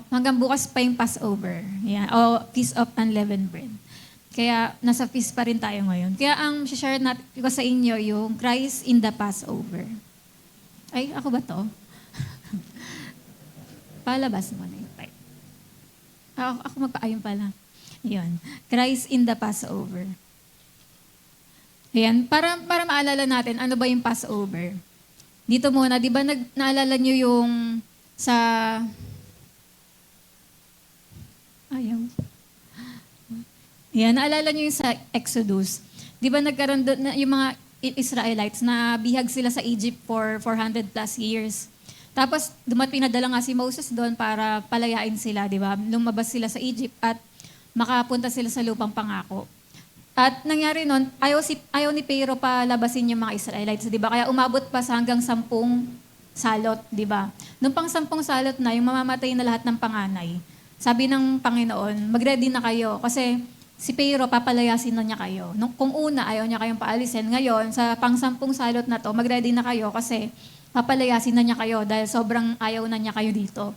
hanggang bukas pa yung Passover. Yan, o Feast of Unleavened Bread. Kaya nasa feast pa rin tayo ngayon. Kaya ang share natin ko sa inyo yung Christ in the Passover. Ay, ako ba to? Palabas mo na yung type. Ako magpa-ayun pala. Yun. Christ in the Passover. Ayan, para maalala natin, ano ba yung Passover? Dito muna, di ba naalala nyo yung sa... Ayaw. Ayan, naalala nyo yung sa Exodus. Di ba nagkaroon doon, yung mga Israelites na bihag sila sa Egypt for 400 plus years. Tapos pinadala nga si Moses doon para palayain sila, di ba? Lumabas sila sa Egypt at makapunta sila sa lupang pangako. At nangyari nun, ayaw ni Pharaoh palabasin yung mga Israelites, di ba? Kaya umabot pa sa hanggang 10 salot, di ba? Nung pang 10 salot na, yung mamamatay na lahat ng panganay, sabi ng Panginoon, mag-ready na kayo kasi si Pharaoh papalayasin na niya kayo. Kung una, ayaw niya kayong paalisin. Ngayon, sa pang 10 salot na to, mag-ready na kayo kasi papalayasin na niya kayo dahil sobrang ayaw na niya kayo dito.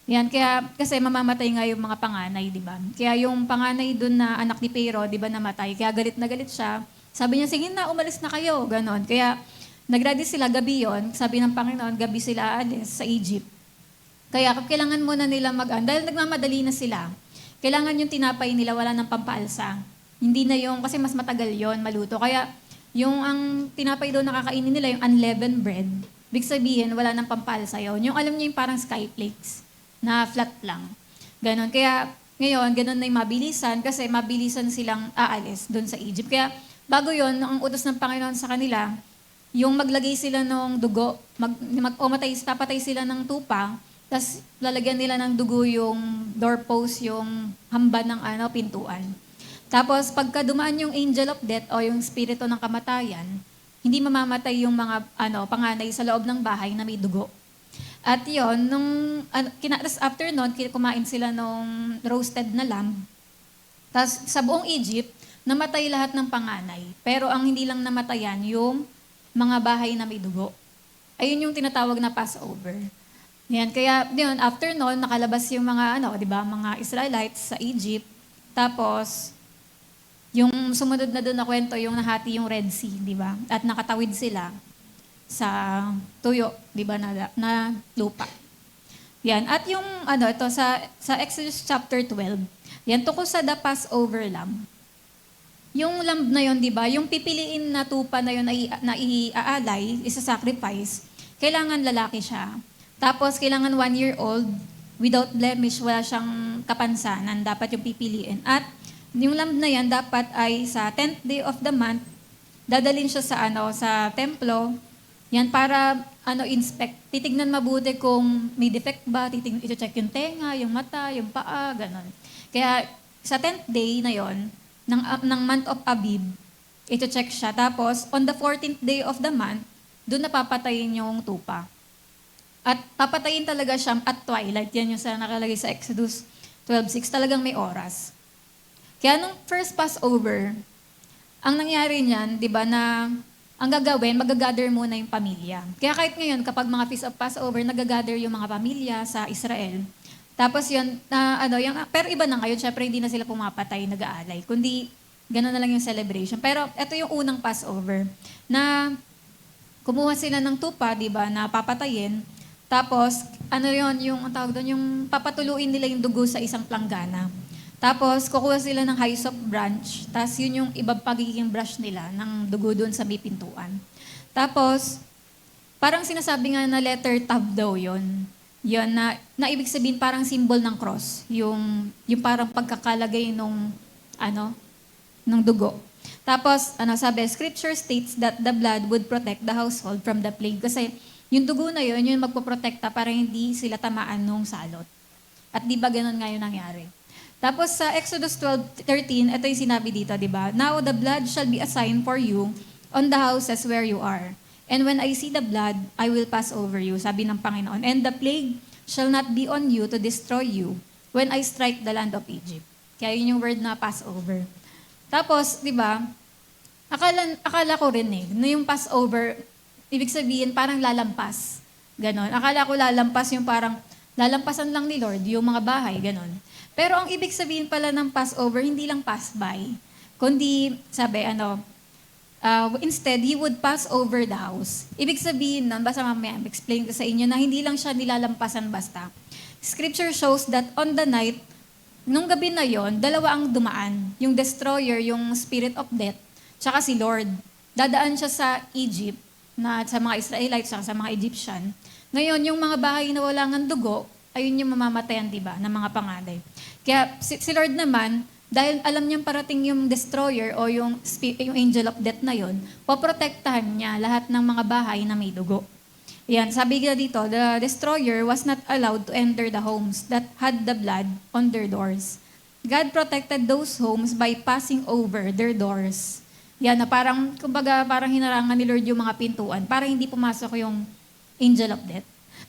Yan, kasi mamamatay nga yung mga panganay, di ba? Kaya yung panganay dun na anak ni Pharaoh, di ba, namatay. Kaya galit na galit siya. Sabi niya, sige na, umalis na kayo. Ganon. Kaya nag-ready sila gabi yon. Sabi ng Panginoon, gabi sila aalis sa Egypt. Kaya kailangan muna nila dahil nagmamadali na sila, kailangan yung tinapay nila wala ng pampaalsa. Hindi na yung, kasi mas matagal yon maluto. Kaya yung ang tinapay doon nakakainin nila, yung unleavened bread, big sabihin, wala ng pampaalsa yon. Yung alam niyo yung parang skyflakes na flat lang. Ganon. Kaya ngayon, ganon na yung mabilisan kasi mabilisan silang aalis doon sa Egypt. Kaya bago yon, ang utos ng Panginoon sa kanila, yung maglagay sila ng dugo, papatay sila ng tupa, tapos lalagyan nila ng dugo yung doorpost, yung hamba ng pintuan. Tapos pagka dumaan yung angel of death o yung spirito ng kamatayan, hindi mamamatay yung mga panganay sa loob ng bahay na may dugo. At yon, after nun, kumain sila nung roasted na lamb. Tapos sa buong Egypt, namatay lahat ng panganay. Pero ang hindi lang namatayan, yung mga bahay na may dugo. Ayun yung tinatawag na Passover. Yan, kaya yun, after nun, nakalabas yung mga, di ba, mga Israelites sa Egypt. Tapos, yung sumunod na doon na kwento, yung nahati yung Red Sea, di ba? At nakatawid sila sa tuyo, di ba, na lupa. Yan. At yung, ito, sa Exodus chapter 12, yan, tungkol sa the Passover lamb. Yung lamb na yun, di ba, yung pipiliin na tupa na yun na iaalay, isa-sacrifice, kailangan lalaki siya. Tapos, kailangan 1 year old, without blemish, wala siyang kapansanan, dapat yung pipiliin. At yung lamb na yan, dapat ay sa 10th day of the month, dadalhin siya sa templo. Yan, para inspect. Titignan mabuti kung may defect ba, ito-check yung tenga, yung mata, yung paa, ganon. Kaya sa 10th day na yon ng month of Abib, ito-check siya. Tapos, on the 14th day of the month, doon napapatayin yung tupa. At papatayin talaga siya at twilight. Yan yung nakalagay sa Exodus 12:6. Talagang may oras. Kaya nung first Passover, ang nangyari niyan, di ba, na ang gagawin, magagather muna yung pamilya. Kaya kahit ngayon, kapag mga Feast of Passover, nagagather yung mga pamilya sa Israel. Tapos yun, pero iba na ngayon, syempre hindi na sila pumapatay, nag-aalay. Kundi, gano'n na lang yung celebration. Pero ito yung unang Passover, na kumuha sila ng tupa, di ba, na papatayin. Tapos, yung ang tawag doon, yung papatuluin nila yung dugo sa isang planggana. Tapos, kukuha sila ng hyssop branch. Tapos, yun yung ibang pagiging brush nila ng dugo doon sa may pintuan. Tapos, parang sinasabi nga na letter tav daw yun. Yun, na ibig sabihin parang symbol ng cross. Yung parang pagkakalagay nung dugo. Tapos, sabi, Scripture states that the blood would protect the household from the plague. Kasi, yung dugo na yun, yung magpoprotekta para hindi sila tamaan nung salot. At di ba ganun nga yung nangyari? Tapos sa Exodus 12:13, ito yung sinabi dito, di ba? Now the blood shall be a sign for you on the houses where you are. And when I see the blood, I will pass over you, sabi ng Panginoon. And the plague shall not be on you to destroy you when I strike the land of Egypt. Kaya yun yung word na Passover. Tapos, di ba, akala ko rin na yung Passover, ibig sabihin parang lalampas. Ganon. Akala ko lalampas yung parang Lalampasan lang ni Lord yung mga bahay, ganon. Pero ang ibig sabihin pala ng Passover, hindi lang pass by, kundi, sabi, instead, He would pass over the house. Ibig sabihin nun, basta mamaya, explain ko sa inyo na hindi lang siya nilalampasan basta. Scripture shows that on the night, nung gabi na yon, dalawa ang dumaan. Yung destroyer, yung spirit of death, tsaka si Lord. Dadaan siya sa Egypt, na sa mga Israelites, tsaka sa mga Egyptian. Ngayon, yung mga bahay na wala ng dugo, ayun yung mamamatayan, di ba, ng mga panganay. Kaya si Lord naman, dahil alam niyang parating yung destroyer o yung angel of death na yon, poprotektahan niya lahat ng mga bahay na may dugo. Yan, sabi nga dito, the destroyer was not allowed to enter the homes that had the blood on their doors. God protected those homes by passing over their doors. Yan, na parang, kumbaga, parang hinarangan ni Lord yung mga pintuan para hindi pumasok yung angel of death.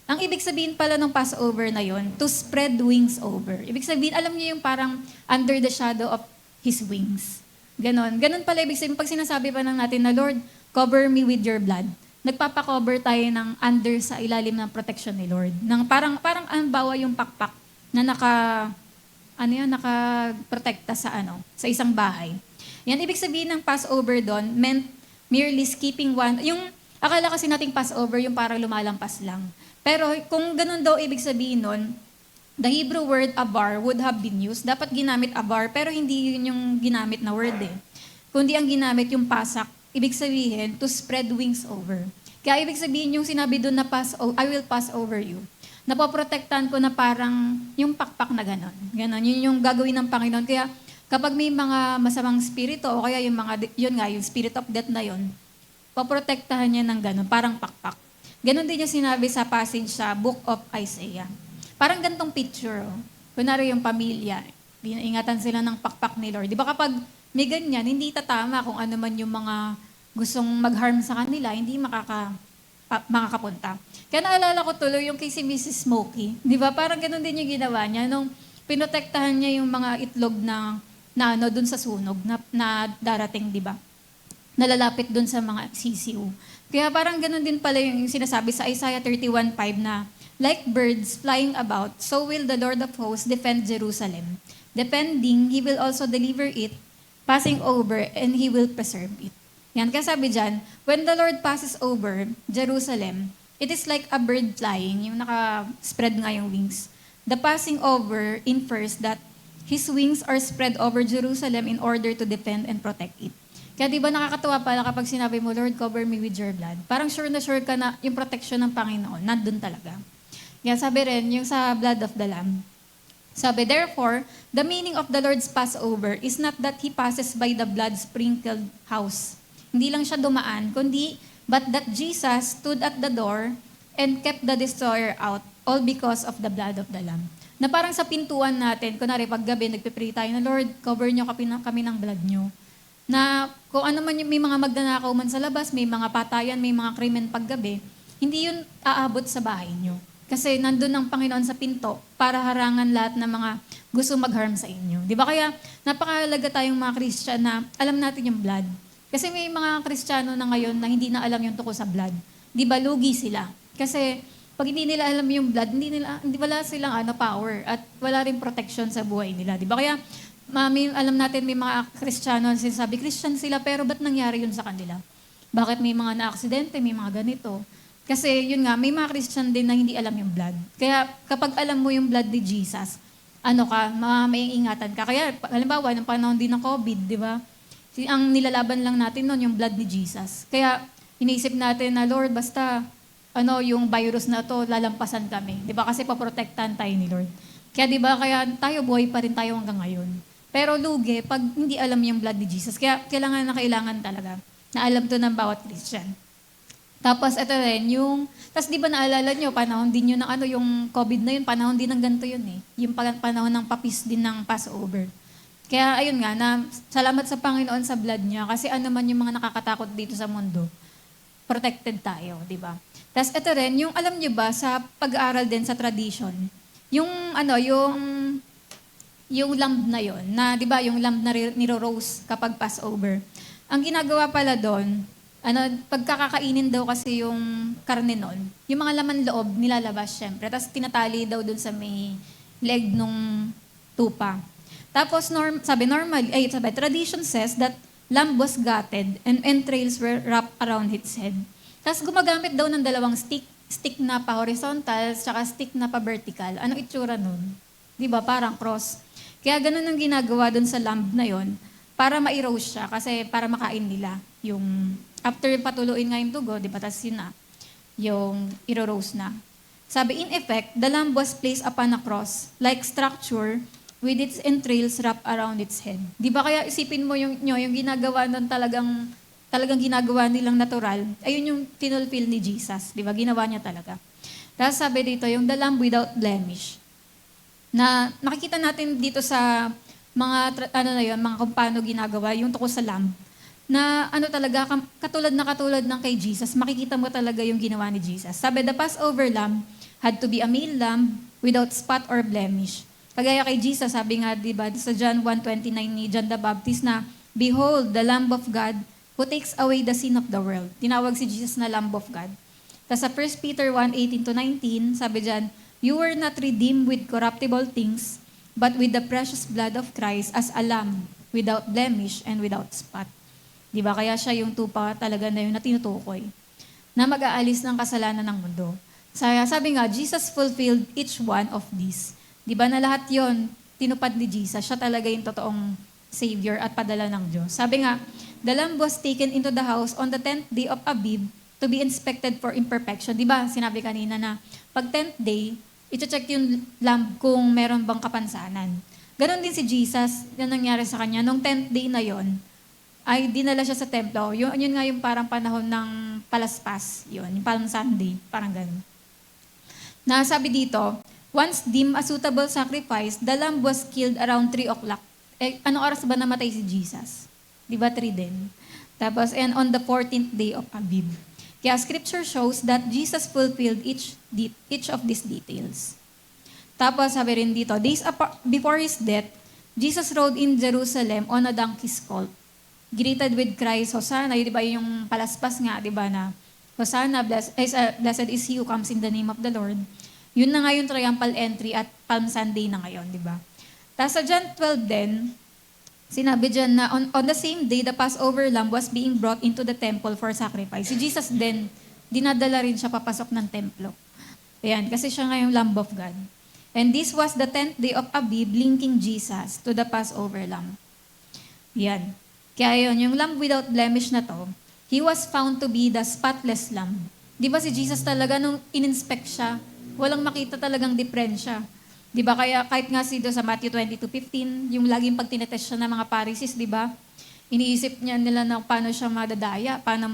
Ang ibig sabihin pala ng Passover na yon, to spread wings over. Ibig sabihin, alam niyo yung parang under the shadow of His wings. Ganon. Ganon pala ibig sabihin, pag sinasabi pa ng natin na, Lord, cover me with your blood. Nagpapakover tayo ng under sa ilalim ng protection ni Lord. Nang parang ang bawa yung pakpak na nakaprotekta sa isang bahay. Yan, ibig sabihin ng Passover doon meant merely skipping one. Yung akala kasi nating Passover, yung parang lumalampas lang. Pero kung ganun daw ibig sabihin nun, the Hebrew word abar would have been used. Dapat ginamit abar, pero hindi yun yung ginamit na word eh. Kundi ang ginamit yung pasak, ibig sabihin, to spread wings over. Kaya ibig sabihin yung sinabi doon na I will pass over you. Napoprotektahan ko na parang yung pakpak na ganon. Ganon, yun yung gagawin ng Panginoon. Kaya kapag may mga masamang spirito, o kaya yung spirit of death na yun, poprotektahan niya ng ganon, parang pakpak. Ganon din yung sinabi sa passage sa Book of Isaiah. Parang gantong picture. Kunwari yung pamilya, ingatan sila ng pakpak ni Lord. Di ba kapag may ganyan, hindi tatama kung ano man yung mga gustong mag-harm sa kanila, hindi makakapunta. Kaya naalala ko tuloy yung kay si Mrs. Smokey. Di ba? Parang ganon din yung ginawa niya nung pinotektahan niya yung mga itlog na dun sa sunog na darating, di ba? Nalalapit dun sa mga sisiw. Kaya parang ganun din pala yung sinasabi sa Isaiah 31:5 na, like birds flying about, so will the Lord of hosts defend Jerusalem. Defending, He will also deliver it, passing over, and He will preserve it. Yan, kaya sabi dyan, when the Lord passes over Jerusalem, it is like a bird flying, yung naka-spread nga yung wings. The passing over infers that His wings are spread over Jerusalem in order to defend and protect it. Kaya di ba nakakatuwa pala kapag sinabi mo, Lord, cover me with your blood. Parang sure na sure ka na yung protection ng Panginoon, nandun talaga. Kaya sabi rin, yung sa blood of the Lamb. Sabi, therefore, the meaning of the Lord's Passover is not that He passes by the blood-sprinkled house. Hindi lang siya dumaan, kundi, but that Jesus stood at the door and kept the destroyer out, all because of the blood of the Lamb. Na parang sa pintuan natin, kunwari paggabi, nagpipray tayo na, Lord, cover niyo kami ng blood niyo. Na kung ano man yung may mga magnanakaw man sa labas, may mga patayan, may mga krimen paggabi, hindi yun aabot sa bahay nyo. Kasi nandun ang Panginoon sa pinto para harangan lahat ng mga gusto mag-harm sa inyo. Di ba? Kaya napakahalaga tayong mga Christian na alam natin yung blood. Kasi may mga Kristiyano na ngayon na hindi na alam yung tungkol sa blood. Di ba? Lugi sila. Kasi pag hindi nila alam yung blood, hindi wala silang power at wala rin protection sa buhay nila. Di ba? Kaya alam natin may mga Kristiyano na sinasabi, Christian sila, pero ba't nangyari yun sa kanila? Bakit may mga na-aksidente, may mga ganito? Kasi yun nga, may mga Christian din na hindi alam yung blood. Kaya kapag alam mo yung blood ni Jesus, may ingatan ka. Kaya halimbawa, ng panahon din ng COVID, di ba? Ang nilalaban lang natin noon yung blood ni Jesus. Kaya iniisip natin na, Lord, basta yung virus na to, lalampasan kami. Di ba? Kasi paprotektahan tayo ni Lord. Kaya di ba, kaya tayo buhay pa rin tayo hanggang ngayon. Pero lugi, pag hindi alam yung blood ni Jesus, kaya kailangan talaga na alam to ng bawat Christian. Tapos ito rin, tapos di ba naalala nyo, panahon din yun ng yung COVID na yun, panahon din ng ganito yun eh. Yung panahon ng papis din ng Passover. Kaya ayun nga, salamat sa Panginoon sa blood niya, kasi man yung mga nakakatakot dito sa mundo, protected tayo, di ba? Tapos ito rin, yung alam nyo ba, sa pag-aaral din sa tradition, yung lamb na yon, na 'di ba, yung lamb na niro-roast kapag Passover. Ang ginagawa pala doon, pagkakakainin daw kasi yung karne nun, yung mga laman loob nilalabas syempre. Tapos tinatali daw dun sa may leg nung tupa. Tapos sabi, tradition says that lamb was gutted and entrails were wrapped around its head. Tapos gumagamit daw ng dalawang stick na pa-horizontal, saka stick na pa-vertical. Anong itsura nun? Di ba? Parang cross. Kaya ganun ang ginagawa dun sa lamb na yon para ma-erose siya kasi para makain nila. Yung after patuluin nga yung dugo, di ba? Tapos yun na, yung iro-roast na. Sabi, in effect, the lamb was placed upon a cross, like structure, with its entrails wrapped around its head. Di ba kaya isipin mo yung ginagawa ng talagang ginagawa nilang natural, ayun yung tinulfill ni Jesus. Di ba? Ginawa niya talaga. Tapos sabi dito, yung the lamb without blemish. Na nakikita natin dito sa mga, mga kung paano ginagawa, yung tungkol sa lamb. Na talaga, katulad ng kay Jesus, makikita mo talaga yung ginawa ni Jesus. Sabi, the Passover lamb had to be a male lamb without spot or blemish. Kagaya kay Jesus, sabi nga, di ba, sa John 1:29 ni John the Baptist na, behold, the Lamb of God who takes away the sin of the world. Tinawag si Jesus na Lamb of God. Tapos sa 1 Peter 1:18-19, sabi dyan, you were not redeemed with corruptible things, but with the precious blood of Christ as a lamb, without blemish and without spot. Di ba? Kaya siya yung tupa talaga na yun na tinutukoy, na mag-aalis ng kasalanan ng mundo. Sabi nga, Jesus fulfilled each one of these. Di ba na lahat yon tinupad ni Jesus? Siya talaga yung totoong Savior at padala ng Diyos. Sabi nga, the lamb was taken into the house on the 10th day of Abib to be inspected for imperfection. Di ba? Sinabi kanina na pag 10th day, ito-check yung lamb kung meron bang kapansanan. Ganon din si Jesus, yan nangyari sa kanya. Nung 10th day na yon, ay dinala siya sa templo. Yun nga yung parang panahon ng palaspas. Yun, yung Palm Sunday. Parang ganon. Nasabi dito, once deemed a suitable sacrifice, the lamb was killed around 3 o'clock. Anong oras ba namatay si Jesus? Di ba 3 din? Tapos, and on the 14th day of Abib. Kaya scripture shows that Jesus fulfilled each of these details. Tapos, sabi rin dito, days before his death, Jesus rode in Jerusalem on a donkey's colt, greeted with cries, Hosanna, di ba yung palaspas nga, di ba na, Hosanna, blessed is he who comes in the name of the Lord. Yun na nga yung triumphal entry at Palm Sunday na ngayon, di ba? Tapos sa John 12 din, sinabi dyan na on the same day, the Passover lamb was being brought into the temple for sacrifice. Si Jesus din, dinadala rin siya papasok ng templo. Ayan, kasi siya nga yung Lamb of God. And this was the 10th day of Abib, linking Jesus to the Passover lamb. Yan. Kaya yun, yung lamb without blemish na to, he was found to be the spotless lamb. Di ba si Jesus talaga nung in-inspect siya, walang makita talagang diferensya. Di ba kaya kahit nga si sa Matthew 22:15, yung laging pag tinetest siya ng mga Pharisees, di ba? Iniisip niya nila na paano siya madadaya, paano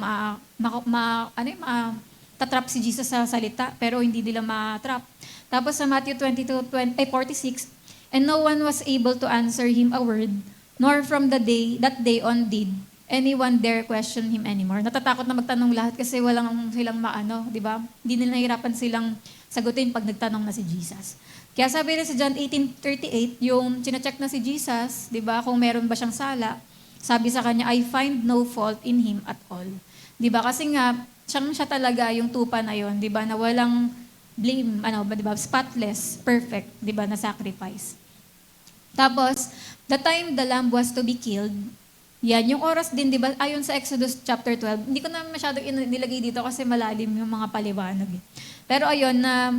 tatrap si Jesus sa salita, pero hindi nila ma-trap. Tapos sa Matthew 22:46, and no one was able to answer him a word, nor from that day on did anyone dare question him anymore. Natatakot na magtanong lahat kasi walang silang di ba? Hindi nila nahirapan silang sagutin pag nagtanong na si Jesus. Kaya sabi rin sa John 18:38, yung chine-check na si Jesus, di ba, kung meron ba siyang sala, sabi sa kanya, I find no fault in him at all. Di ba? Kasi nga, siya talaga yung tupa na yon, di ba, na walang blame, di ba, spotless, perfect, di ba, na sacrifice. Tapos, the time the lamb was to be killed, yan, yung oras din, di ba, ayon sa Exodus chapter 12, hindi ko na masyadong nilagay dito kasi malalim yung mga paliwanag. Pero ayun, na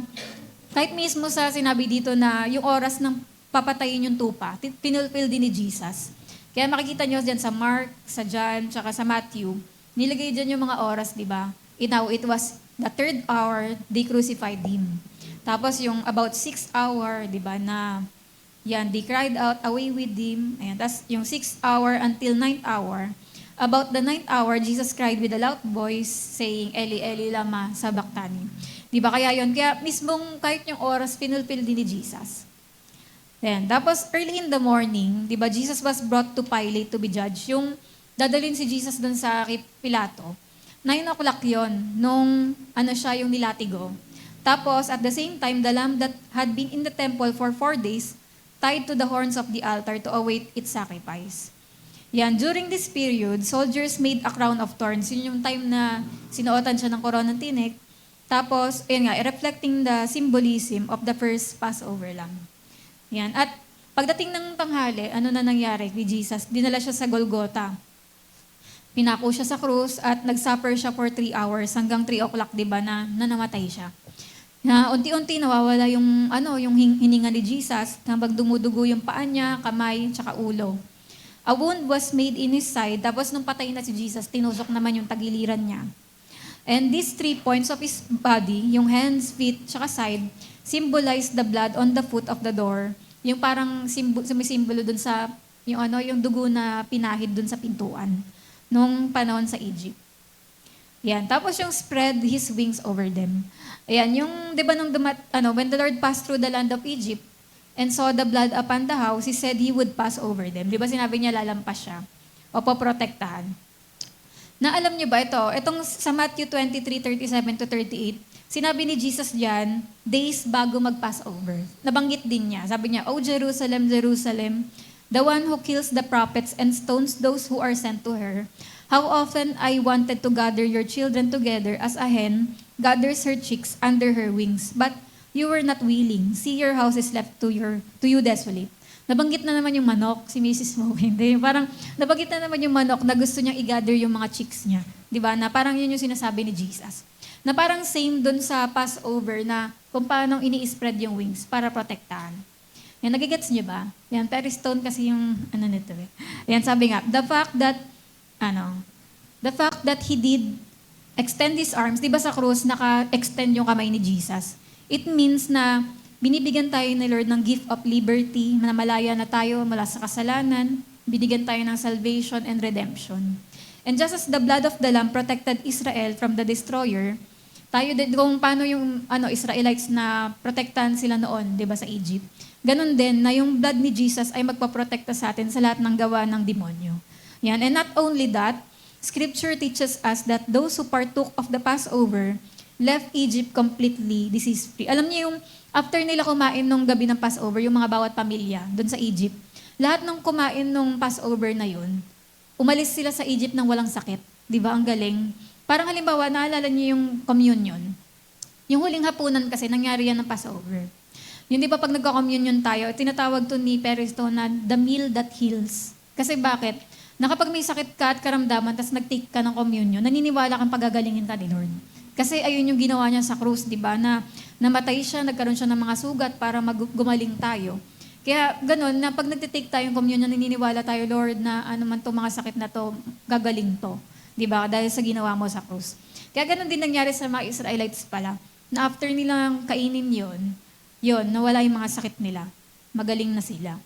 kahit mismo sa sinabi dito na yung oras ng papatayin yung tupa, pinulfill din ni Jesus. Kaya makikita nyo dyan sa Mark, sa John, tsaka sa Matthew, nilagay dyan yung mga oras, di ba? Now, it was the 3rd hour, they crucified him. Tapos yung about 6th hour, di ba, na yan, they cried out, away with him. Ayan, tapos yung 6th hour until 9th hour. About the 9th hour, Jesus cried with a loud voice, saying, Eli, Eli, lama sabachthani. Di ba kaya yun? Kaya mismong kahit yung oras, pinulfill din ni Jesus. Ayan, tapos early in the morning, di ba, Jesus was brought to Pilate to be judged. Yung dadalhin si Jesus dun sa Pilato, 9 o'clock yun, nung siya yung nilatigo. Tapos, at the same time, the lamb that had been in the temple for 4 days, tied to the horns of the altar to await its sacrifice. Yan, during this period, soldiers made a crown of thorns. Yun yung time na sinuotan siya ng koronang tinik. Tapos, ayun nga, reflecting the symbolism of the first Passover lamb. Yan. At pagdating ng tanghali, ano na nangyari kay Jesus? Dinala siya sa Golgotha. Pinako siya sa krus at nag-suffer siya for 3 hours hanggang 3 o'clock, di ba, na namatay siya. Na unti-unti nawawala yung hininga ni Jesus habang dumudugo yung paa niya, kamay, tsaka ulo. A wound was made in his side, tapos nung patay na si Jesus, tinusok naman yung tagiliran niya. And these 3 points of his body, yung hands, feet, tsaka side, symbolize the blood on the foot of the door. Yung parang sumisimbolo dun sa, yung dugo na pinahid dun sa pintuan nung panahon sa Egypt. Yan. Tapos yung spread his wings over them. Ayan, yung, di ba, when the Lord passed through the land of Egypt and saw the blood upon the house, He said He would pass over them. Di ba sinabi niya lalampas siya o poprotektahan? Na alam niyo ba ito? Itong sa Matthew 23:37-38, sinabi ni Jesus diyan, days bago mag-Passover. Nabanggit din niya. Sabi niya, O Jerusalem, Jerusalem, the one who kills the prophets and stones those who are sent to her. How often I wanted to gather your children together as a hen gathers her chicks under her wings, but you were not willing. See, your house is left to you desolate. Nabanggit na naman yung manok, si Mrs. Mo. Hindi, parang nabanggit na naman yung manok na gusto niyang i-gather yung mga chicks niya. Di ba? Na parang yun yung sinasabi ni Jesus. Na parang same dun sa Passover na kung paano ini-spread yung wings para protektahan. Yan, nagigets niyo ba? Yan, Perry Stone kasi yung nito eh. Yan, sabi nga, the fact that he did extend his arms, di ba sa krus, naka-extend yung kamay ni Jesus. It means na binibigyan tayo ni Lord ng gift of liberty, na malaya na tayo mula sa kasalanan, binigyan tayo ng salvation and redemption. And just as the blood of the Lamb protected Israel from the destroyer, tayo din, kung paano yung Israelites na protektahan sila noon, di ba, sa Egypt, ganun din na yung blood ni Jesus ay magpaprotekta sa atin sa lahat ng gawa ng demonyo. Yan. And not only that, Scripture teaches us that those who partook of the Passover left Egypt completely disease-free. Alam niyo yung after nila kumain nung gabi ng Passover, yung mga bawat pamilya doon sa Egypt, lahat ng kumain nung Passover na yun, umalis sila sa Egypt nang walang sakit. Di ba? Ang galing. Parang halimbawa, naalala niyo yung communion. Yung huling hapunan kasi, nangyari yan ng Passover. Yun, di ba, pag nagka-communion tayo, tinatawag to ni Peristo na the meal that heals. Kasi bakit? Na kapag may sakit ka at karamdaman, tapos nag-take ka ng communion, naniniwala kang pagagalingin ka ni Lord. Kasi ayun yung ginawa niya sa krus, di ba? Na namatay siya, nagkaroon siya ng mga sugat para gumaling tayo. Kaya ganun, na pag nagtitake tayong communion, naniniwala tayo, Lord, na ano man to mga sakit na to, gagaling to. Di ba? Dahil sa ginawa mo sa krus. Kaya ganun din nangyari sa mga Israelites pala. Na after nilang kainin yun, nawala yung mga sakit nila. Magaling na sila.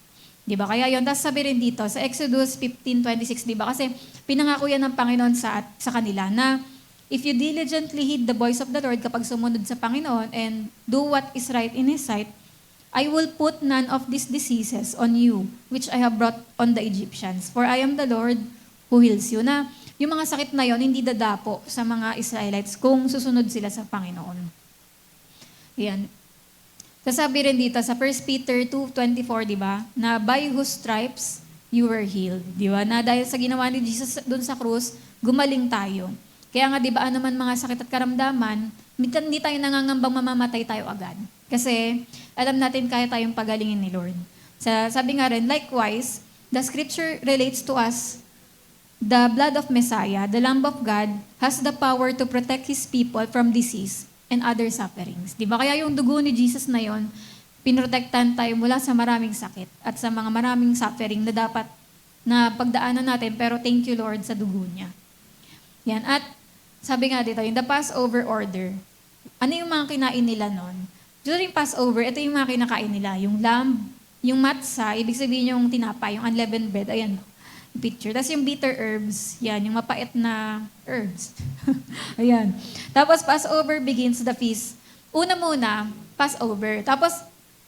Di ba? Kaya yun, tapos sabi rin dito, sa Exodus 15:26, di ba? Kasi pinangako yan ng Panginoon sa kanila na if you diligently heed the voice of the Lord kapag sumunod sa Panginoon and do what is right in His sight, I will put none of these diseases on you, which I have brought on the Egyptians. For I am the Lord who heals you. Na yung mga sakit na yon hindi dadapo sa mga Israelites kung susunod sila sa Panginoon. Yan. Sasabi rin dito sa 1 Peter 2:24, di ba? Na by whose stripes you were healed. Di ba? Na dahil sa ginawa ni Jesus doon sa krus, gumaling tayo. Kaya nga, di ba, anuman mga sakit at karamdaman, hindi tayo nangangambang mamamatay tayo agad. Kasi, alam natin kaya tayong pagalingin ni Lord. Sabi nga rin, likewise, the Scripture relates to us, the blood of Messiah, the Lamb of God, has the power to protect His people from disease and other sufferings. Di ba? Kaya yung dugo ni Jesus na yon, pinrotektahan tayo mula sa maraming sakit at sa mga maraming suffering na dapat na pagdaanan natin, pero thank you, Lord, sa dugo niya. Yan. At sabi nga dito, yung the Passover order, ano yung mga kinain nila noon? During Passover, ito yung mga kinakain nila. Yung lamb, yung matzah, ibig sabihin yung tinapay, yung unleavened bread, ayan, yung picture. Tapos yung bitter herbs, yan, yung mapait na herbs. Ayan. Tapos Passover begins the feast. Una muna, Passover. Tapos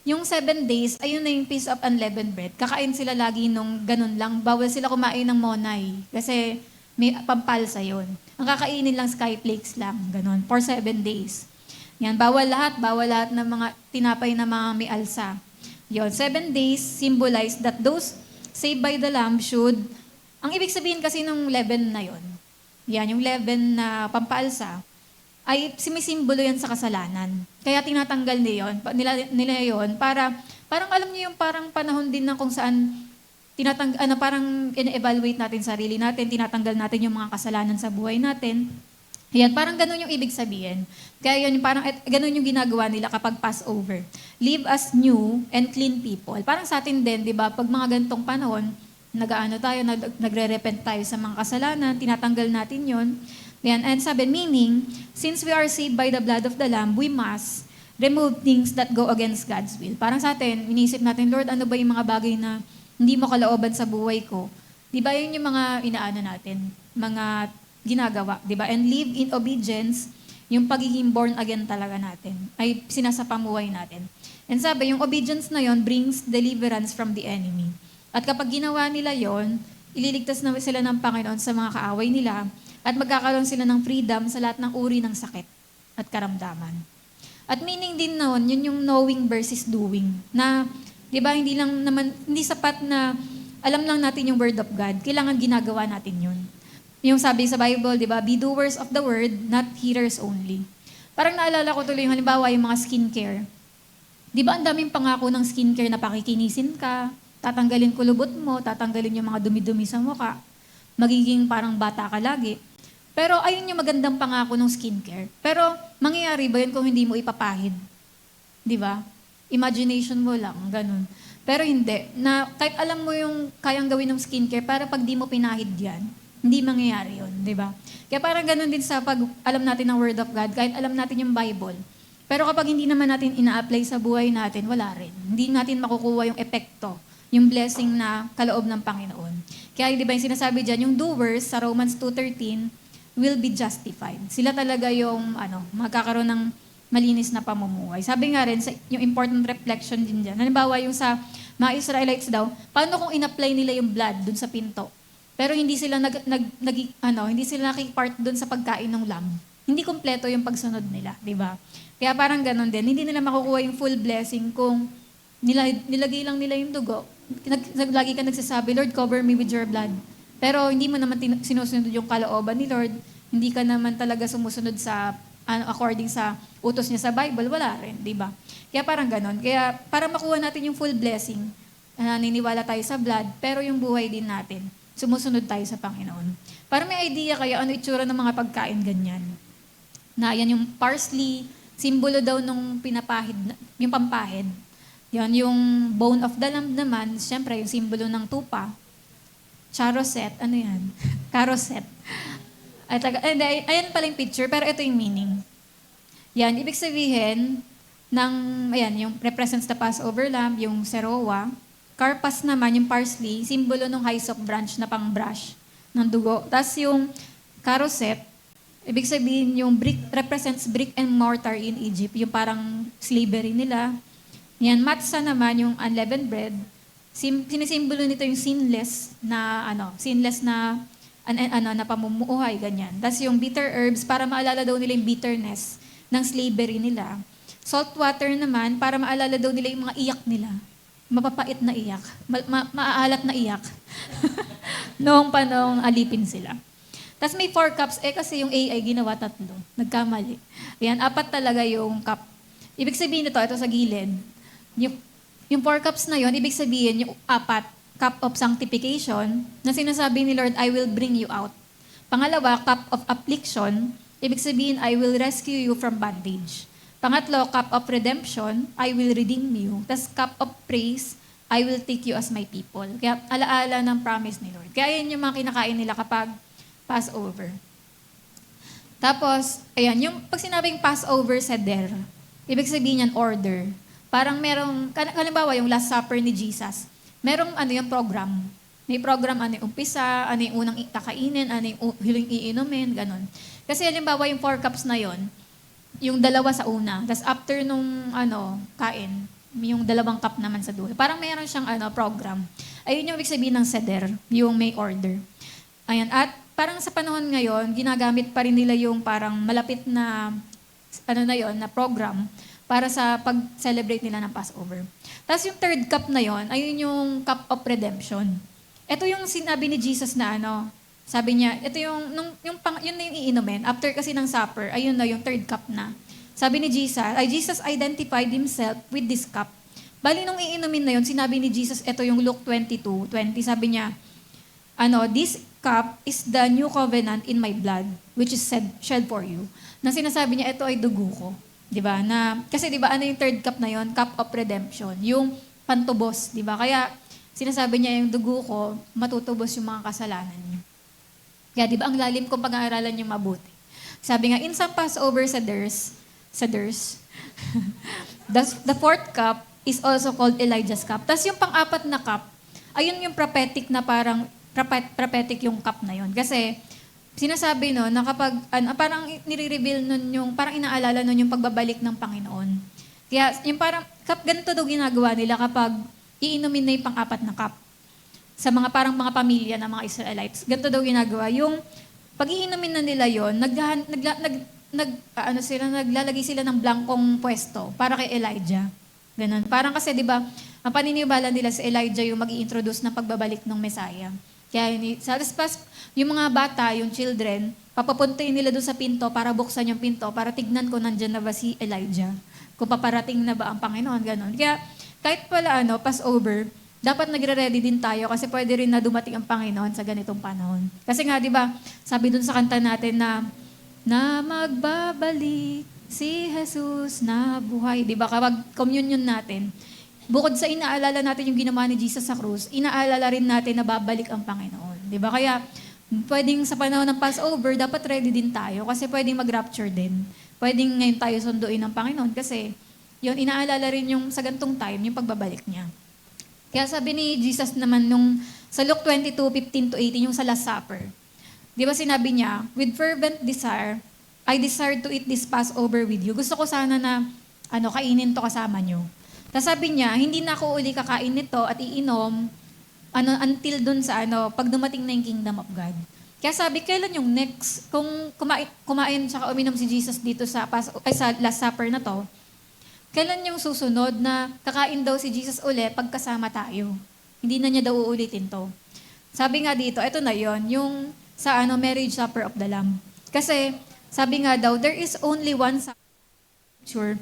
yung 7 days, ayun na yung Feast of Unleavened Bread. Kakain sila lagi nung ganun lang. Bawal sila kumain ng monay. Kasi may pampalsa yun. Ang kakainin lang skyflakes lang, ganun, for 7 days. Yan, bawal lahat ng mga tinapay na mga may alsa. Yon, 7 days symbolize that those saved by the Lamb should Ang ibig sabihin kasi ng leaven na yon, yan, yung leaven na pampaalsa, ay sumisimbolo yan sa kasalanan. Kaya tinatanggal nila yon para, parang alam niyo yung parang panahon din na kung saan parang ine-evaluate natin sarili natin, tinatanggal natin yung mga kasalanan sa buhay natin. Yan, parang ganun yung ibig sabihin. Kaya yun, parang ganun yung ginagawa nila kapag Passover. Live as new and clean people. Parang sa atin din, di ba, pag mga ganitong panahon, nagre-repent tayo sa mga kasalanan, tinatanggal natin yon. Yan, and sabi, meaning, since we are saved by the blood of the Lamb, we must remove things that go against God's will. Parang sa atin, inisip natin, Lord, ano ba yung mga bagay na hindi mo kalooban sa buhay ko? Di ba yun yung mga inaano natin, mga ginagawa, di ba? And live in obedience, yung pagiging born again talaga natin, ay sinasapamuhay natin. And sabi, yung obedience na yon brings deliverance from the enemy. At kapag ginawa nila yon, ililigtas na sila ng Panginoon sa mga kaaway nila at magkakaroon sila ng freedom sa lahat ng uri ng sakit at karamdaman. At meaning din noon, yun yung knowing versus doing. Na, di ba, hindi sapat na alam lang natin yung word of God, kailangan ginagawa natin yun. Yung sabi sa Bible, di ba, be doers of the word, not hearers only. Parang naalala ko tuloy yung halimbawa yung mga skincare. Di ba ang daming pangako ng skincare na pakikinisin ka, tatanggalin kulubot mo, tatanggalin yung mga dumi-dumi sa mukha, magiging parang bata ka lagi. Pero ayun yung magandang pangako ng skincare. Pero mangyayari ba yun kung hindi mo ipapahid? Di ba? Imagination mo lang, ganun. Pero hindi. Na kahit alam mo yung kayang gawin ng skincare, para pag di mo pinahid yan, hindi mangyayari yun, di ba? Kaya parang ganun din sa pag alam natin ng Word of God, kahit alam natin yung Bible. Pero kapag hindi naman natin ina-apply sa buhay natin, wala rin. Hindi natin makukuha yung epekto, yung blessing na kaloob ng Panginoon. Kaya di ba yung sinasabi dyan, yung doers sa Romans 2:13 will be justified. Sila talaga yung magkakaroon ng malinis na pamumuhay. Sabi nga rin, yung important reflection din dyan. Halimbawa yung sa mga Israelites daw, paano kung in-apply nila yung blood dun sa pinto? Pero hindi sila hindi sila nakikipart dun sa pagkain ng lamb. Hindi kompleto yung pagsunod nila, di ba? Kaya parang ganun din. Hindi nila makukuha yung full blessing kung nilagay lang nila yung dugo. Lagi ka nagsasabi, Lord, cover me with your blood. Pero hindi mo naman sinusunod yung kalooban ni Lord. Hindi ka naman talaga sumusunod sa according sa utos niya sa Bible, wala rin, di ba? Kaya parang ganon. Kaya para makuha natin yung full blessing, naniniwala tayo sa blood, pero yung buhay din natin, sumusunod tayo sa Panginoon. Para may idea kayo, ano itsura ng mga pagkain ganyan. Na yan yung parsley, simbolo daw nung pinapahid, yung pampahid. Yan, yung bone of the lamb naman, siyempre, yung simbolo ng tupa. Charoset, ano yan? Caroset. Ayan pala yung picture, pero ito yung meaning. Yan, ibig sabihin, yung represents the Passover lamb, yung serowa. Karpas naman, yung parsley, simbolo ng hyssop branch na pang-brush ng dugo. Tapos yung caroset, ibig sabihin, yung represents brick and mortar in Egypt, yung parang slavery nila. Yan, matzah naman, yung unleavened bread. Sinisimbolo nito yung sinless na pamumuhay, ganyan. Tapos yung bitter herbs, para maalala daw nila yung bitterness ng slavery nila. Salt water naman, para maalala daw nila yung mga iyak nila. Mapapait na iyak. Maaalat na iyak. Noong panong alipin sila. Tapos may 4 cups, kasi yung A ay ginawa 3. Nagkamali. Ayan, 4 talaga yung cup. Ibig sabihin ito sa gilid. Yung 4 cups na yon, ibig sabihin yung 4 cup of sanctification na sinasabi ni Lord, I will bring you out. Pangalawa, cup of affliction, ibig sabihin, I will rescue you from bondage. Pangatlo, cup of redemption, I will redeem you. Tapos cup of praise, I will take you as my people. Kaya alaala ng promise ni Lord. Kaya yan yung mga kinakain nila kapag Passover. Tapos, ayan, yung pag sinabing Passover seder, ibig sabihin yan order. Parang merong, halimbawa yung Last Supper ni Jesus, merong yung program. May program, yung umpisa, yung unang kakainin, yung huling iinumin, ganun. Kasi halimbawa yung 4 cups na yon, yung 2 sa una, tapos after nung kain, yung 2 cup naman sa dulo. Parang meron siyang program. Ayun yung ibig sabihin ng seder, yung may order. Ayan, at parang sa panahon ngayon, ginagamit pa rin nila yung parang malapit na na program para sa pag-celebrate nila ng Passover. Tapos yung 3rd cup na yon, ayun yung cup of redemption. Ito yung sinabi ni Jesus na ano, sabi niya, ito yung, yun na yung iinumin. After kasi ng supper, ayun na, yung third cup na. Sabi ni Jesus identified himself with this cup. Bali nung iinumin na yun, sinabi ni Jesus, ito yung Luke 22:20, sabi niya, this cup is the new covenant in my blood, which is shed for you. Na sinasabi niya, ito ay dugo ko. 'Di ba? Kasi 'di ba ano yung third cup na yon? Cup of redemption, yung pantubos, 'di ba? Kaya sinasabi niya yung dugo ko, matutubos yung mga kasalanan niyo. Kaya 'di ba ang lalim kung pag-aaralan niyo mabuti. Sabi nga in some Passover sa the fourth cup is also called Elijah's cup. Tapos yung pang-apat na cup, ayun yung prophetic na parang prophetic yung cup na yon. Kasi sinasabi no na kapag parang nire-reveal nun yung parang inaalala nun yung pagbabalik ng Panginoon. Kaya yung parang ganito daw ginagawa nila kapag iinumin na yung pang-apat na cup sa mga parang mga pamilya ng mga Israelites. Ganito daw ginagawa. Yung pag iinumin na nila yon, naglalagay sila ng blankong pwesto para kay Elijah. Ganun. Parang kasi 'di ba, ang paniniwala nila si Elijah yung mag-i-introduce ng pagbabalik ng Messiah. Kaya yung mga bata, yung children, papapuntayin nila doon sa pinto para buksan yung pinto, para tignan ko nandyan na ba si Elijah. Kung paparating na ba ang Panginoon, gano'n. Kaya kahit pala Passover, dapat nagre-ready din tayo kasi pwede rin na dumating ang Panginoon sa ganitong panahon. Kasi nga, di ba, sabi doon sa kanta natin na magbabalik si Jesus na buhay. Di ba, kapag communion natin, bukod sa inaalala natin yung ginawa ni Jesus sa krus, inaalala rin natin na babalik ang Panginoon. Di ba? Kaya, pwedeng sa panahon ng Passover, dapat ready din tayo kasi pwedeng mag-rapture din. Pwedeng ngayon tayo sunduin ng Panginoon kasi yun, inaalala rin yung sa gantong time, yung pagbabalik niya. Kaya sabi ni Jesus naman sa Luke 22:15-18, yung sa Last Supper. Di ba sinabi niya, with fervent desire, I desire to eat this Passover with you. Gusto ko sana na kainin to kasama niyo. Tapos sabi niya, hindi na ako uli kakain nito at iinom until dun sa pag dumating na yung kingdom of God. Kaya sabi, kailan yung next, kung kumain tsaka uminom si Jesus dito sa Last Supper na to, kailan yung susunod na kakain daw si Jesus uli pagkasama tayo? Hindi na niya daw uulitin to. Sabi nga dito, ito na yon yung sa marriage supper of the Lamb. Kasi sabi nga daw, there is only one supper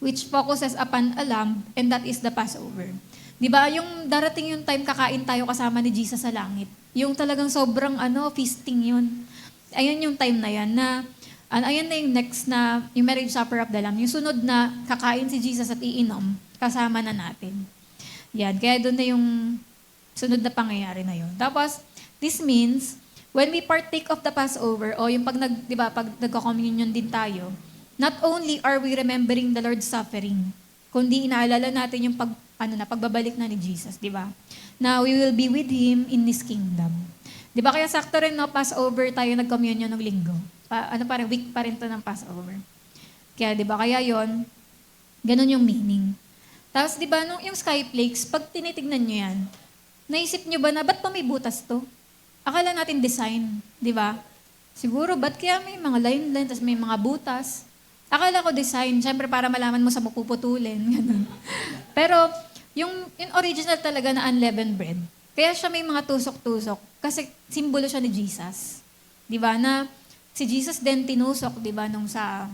which focuses upon a lamb, and that is the Passover. Di ba, yung darating yung time kakain tayo kasama ni Jesus sa langit. Yung talagang sobrang feasting yun. Ayun yung time na yan na, ayun na yung next na, yung marriage supper of the Lamb. Yung sunod na kakain si Jesus at iinom, kasama na natin. Yan, kaya doon na yung sunod na pangyayari na yun. Tapos, this means, when we partake of the Passover, o yung pag nagko-communion din tayo, not only are we remembering the Lord's suffering, kundi inaalala natin yung pagbabalik na ni Jesus, di ba? Na we will be with Him in His kingdom. Di ba kaya sakto rin, Passover tayo nag-communion ng linggo. Parang week pa rin to ng Passover. Kaya di ba, kaya yon, ganun yung meaning. Tapos di ba, yung skyflakes, pag tinitignan nyo yan, naisip nyo ba na, ba't pa may butas to? Akala natin design, di ba? Siguro, ba't kaya may mga line-line, tapos may mga butas? Akala ko design, syempre para malaman mo sa mapuputulin. Pero, yung original talaga na unleavened bread, kaya siya may mga tusok-tusok, kasi simbolo siya ni Jesus. Di ba? Na si Jesus din tinusok, di ba, nung sa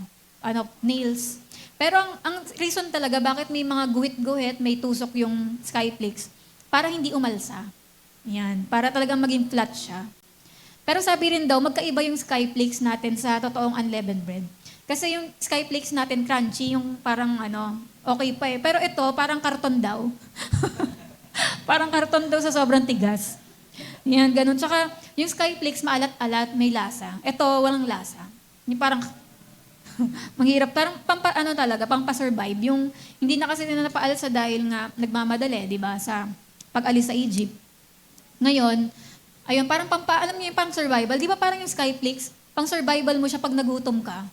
nails. Pero ang reason talaga, bakit may mga guhit-guhit, may tusok yung skyflakes, para hindi umalsa. Yan, para talagang maging flat siya. Pero sabi rin daw, magkaiba yung skyflakes natin sa totoong unleavened bread. Kasi yung skyflakes natin crunchy, yung parang okay pa eh. Pero ito, parang karton daw. Parang karton daw sa sobrang tigas. Yan, ganun. Tsaka yung skyflakes maalat-alat, may lasa. Ito, walang lasa. Yung parang manghirap. Parang pang-survive. Yung hindi na kasi nila napaalsa dahil nga nagmamadali, di ba, sa pag-alis sa Egypt. Ngayon, ayun, parang alam niyo yung pang-survival. Di ba parang yung skyflakes, pang-survival mo siya pag nagutom ka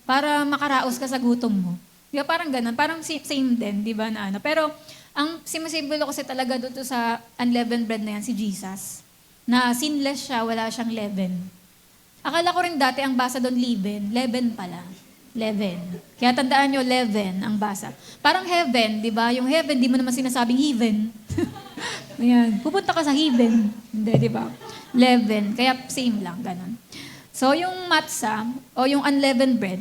para makaraos ka sa gutom mo. Di ba parang ganun? Parang same din, di ba na Pero ang sinusimbolo kasi talaga doon sa unleavened bread na yan, si Jesus. Na sinless siya, wala siyang leaven. Akala ko rin dati ang basa doon leaven pala. Leaven. Kaya tandaan nyo, leaven ang basa. Parang heaven, di ba? Yung heaven, di mo naman sinasabing heaven. Ayan, pupunta ka sa heaven. Hindi, di ba? Leaven. Kaya same lang, ganun. So, yung matzah, o yung unleavened bread,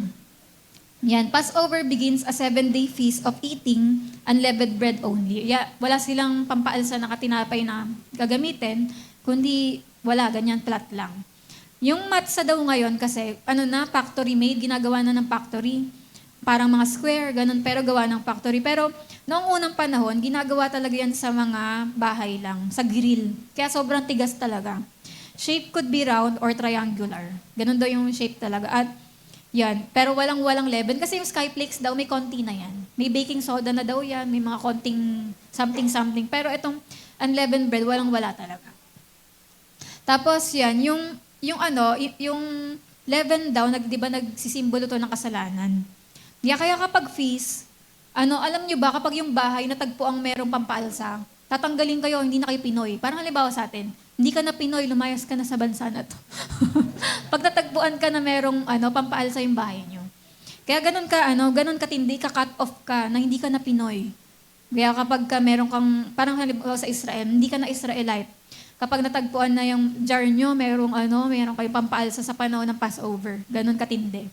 yan, Passover begins a 7-day feast of eating unleavened bread only. Wala silang pampaalsa na katinapay na gagamitin, kundi wala, ganyan, flat lang. Yung matzah daw ngayon kasi, factory made, ginagawa na ng factory. Parang mga square, ganun, pero gawa ng factory. Pero noong unang panahon, ginagawa talaga yan sa mga bahay lang, sa grill. Kaya sobrang tigas talaga. Shape could be round or triangular. Ganun daw yung shape talaga. At yan, pero walang leaven. Kasi yung skyflakes daw, may konti na yan. May baking soda na daw yan, may mga konting something. Pero itong unleavened bread, wala talaga. Tapos yan, yung leaven daw, di ba nagsisimbolo to ng kasalanan. Kaya kapag feast, alam nyo ba, kapag yung bahay natagpo ang merong pampaalsa, tatanggalin kayo, hindi na kayo Pinoy. Parang halimbawa sa atin, hindi ka na Pinoy, lumayas ka na sa bansa na to. Pag natagpuan ka na merong pampaalsa yung bahay nyo. Kaya ganun katindi, ka-cut off ka na hindi ka na Pinoy. Kaya kapag meron kang, parang halimbawa sa Israel, hindi ka na Israelite. Kapag natagpuan na yung jar nyo, meron kayong pampaalsa sa panahon ng Passover. Ganun katindi.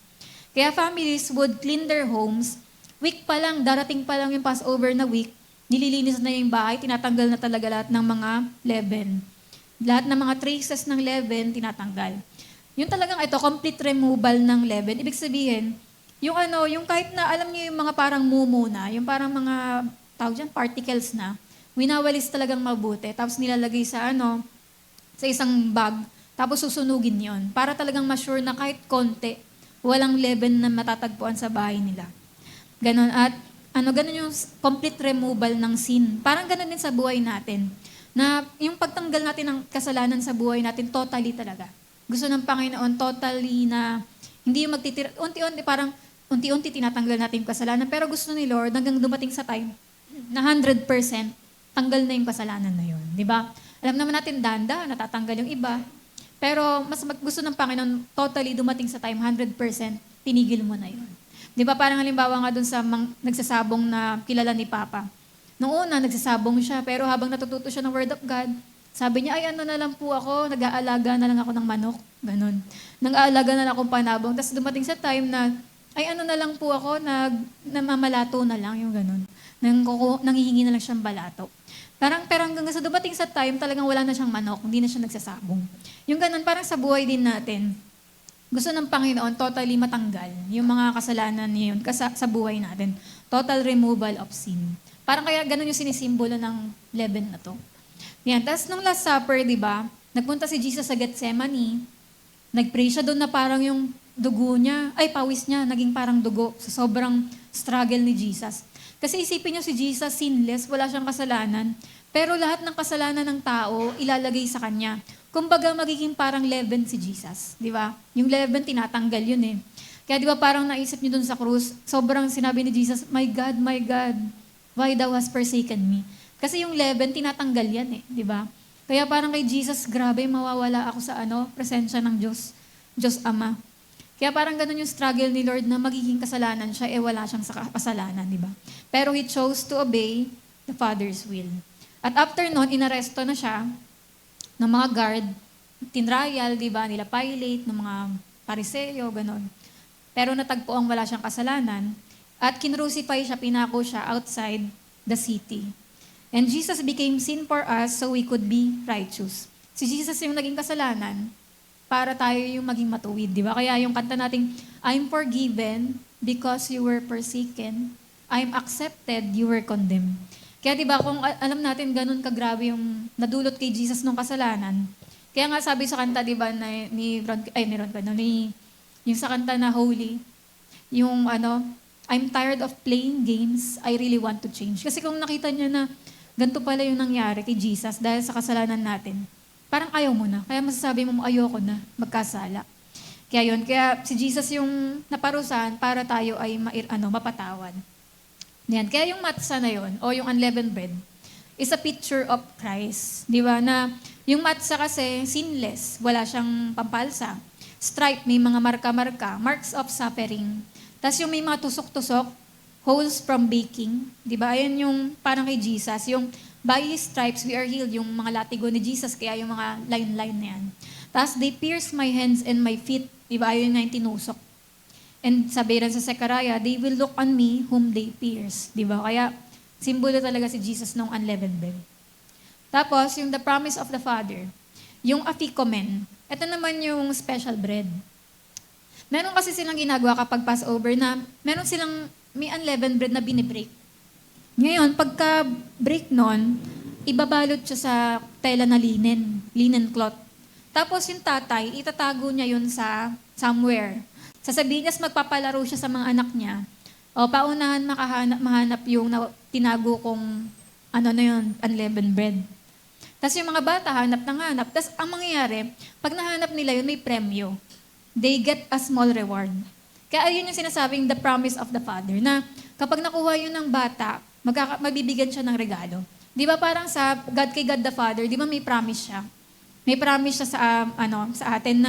Kaya families would clean their homes. Week pa lang, darating pa lang yung Passover na week, nililinis na yung bahay, tinatanggal na talaga lahat ng mga leaven. Lahat ng mga traces ng leaven, tinatanggal. Yung talagang complete removal ng leaven. Ibig sabihin, yung kahit na alam niyo yung mga parang mumu na, yung parang mga, tawag dyan, particles na, winawalis talagang mabuti, tapos nilalagay sa isang bag, tapos susunugin yon para talagang ma-sure na kahit konti, walang leaven na matatagpuan sa bahay nila. Ganon. At ganon yung complete removal ng sin. Parang ganon din sa buhay natin. Na yung pagtanggal natin ng kasalanan sa buhay natin, totally talaga. Gusto ng Panginoon, totally na hindi yung magtitira, unti-unti tinatanggal natin yung kasalanan, pero gusto ni Lord hanggang dumating sa time na 100% tanggal na yung kasalanan na yun. Di ba? Alam naman natin, natatanggal yung iba. Pero mas gusto ng Panginoon, totally dumating sa time, 100%, pinigil mo na yun. Di ba? Parang halimbawa nga dun sa nagsasabong na kilala ni Papa. Noong una, nagsasabong siya, pero habang natututo siya ng Word of God, sabi niya, ay na lang po ako, nag-aalaga na lang ako ng manok. Ganon. Nag-aalaga na lang akong panabong. Tapos dumating sa time na, ay na lang po ako, namamalato na lang, yung ganon. Nanghihingi na lang siyang balato. Pero hanggang sa dumating sa time, talagang wala na siyang manok, hindi na siya nagsasabong. Yung ganon, parang sa buhay din natin, gusto ng Panginoon totally matanggal yung mga kasalanan niya yun sa buhay natin. Total removal of sin. Parang kaya ganun yung sinisimbolo ng leaven na to. Yan. Tapos nung Last Supper, di ba, nagpunta si Jesus sa Gethsemane, nag-pray siya doon na parang yung pawis niya, naging parang dugo sa sobrang struggle ni Jesus. Kasi isipin niyo si Jesus, sinless, wala siyang kasalanan, pero lahat ng kasalanan ng tao, ilalagay sa kanya. Kumbaga, magiging parang leaven si Jesus. Di ba? Yung leaven, tinatanggal yun eh. Kaya di ba parang naisip niyo doon sa krus, sobrang sinabi ni Jesus, my God, why thou hast forsaken me? Kasi yung leaven, tinatanggal yan eh, di ba? Kaya parang kay Jesus, grabe, mawawala ako sa presensya ng Diyos Ama. Kaya parang ganun yung struggle ni Lord na magiging kasalanan siya, wala siyang kasalanan, di ba? Pero He chose to obey the Father's will. At after nun, inaresto na siya ng mga guard, tinrial, di ba, nila Pilate, ng mga Pariseo, ganun. Pero natagpo ang wala siyang kasalanan, at kinrucify siya, pinako siya outside the city. And Jesus became sin for us so we could be righteous. Si Jesus yung naging kasalanan para tayo yung maging matuwid, di ba? Kaya yung kanta nating, I'm forgiven because you were forsaken. I'm accepted, you were condemned. Kaya di ba, kung alam natin ganun kagrabe yung nadulot kay Jesus nung kasalanan, kaya nga sabi sa kanta, di ba, yung sa kanta na Holy, yung I'm tired of playing games, I really want to change. Kasi kung nakita niyo na ganito pala yung nangyari kay Jesus dahil sa kasalanan natin, parang ayaw mo na. Kaya masasabi mo, ayoko na, magkasala. Kaya si Jesus yung naparusahan para tayo ay mapatawad. Yan. Kaya yung matzah na yon o yung unleavened bread is a picture of Christ. Di ba? Na yung matzah kasi sinless, wala siyang pampalsa. Stripe, may mga marka-marka, marks of suffering. Tapos yung may mga tusok-tusok, holes from baking. Di ba? Ayan yung parang kay Jesus, yung by His stripes we are healed, yung mga latigo ni Jesus, kaya yung mga line-line na yan. Tapos, they pierced my hands and my feet, diba, ayun nga yung tinusok. And sabi rin sa Zechariah, they will look on me whom they pierce. Diba? Kaya, simbolo talaga si Jesus nung unleavened bread. Tapos, yung the promise of the Father, yung afikomen, ito naman yung special bread. Meron kasi silang ginagawa kapag Passover na meron silang may unleavened bread na binibreak. Ngayon, pagka-break nun, ibabalot siya sa tela na linen cloth. Tapos yung tatay, itatago niya yun sa somewhere. Sasabihin niya, magpapalaro siya sa mga anak niya. O paunahan mahanap yung tinago kong unleavened bread. Tapos yung mga bata, hanap ng hanap. Tapos ang mangyayari, pag nahanap nila yun, may premyo. They get a small reward. Kaya yun yung sinasabing the promise of the Father, na kapag nakuha yun ng bata, mabibigyan siya ng regalo. Di ba parang sa God kay God the Father, di ba may promise siya? May promise siya sa atin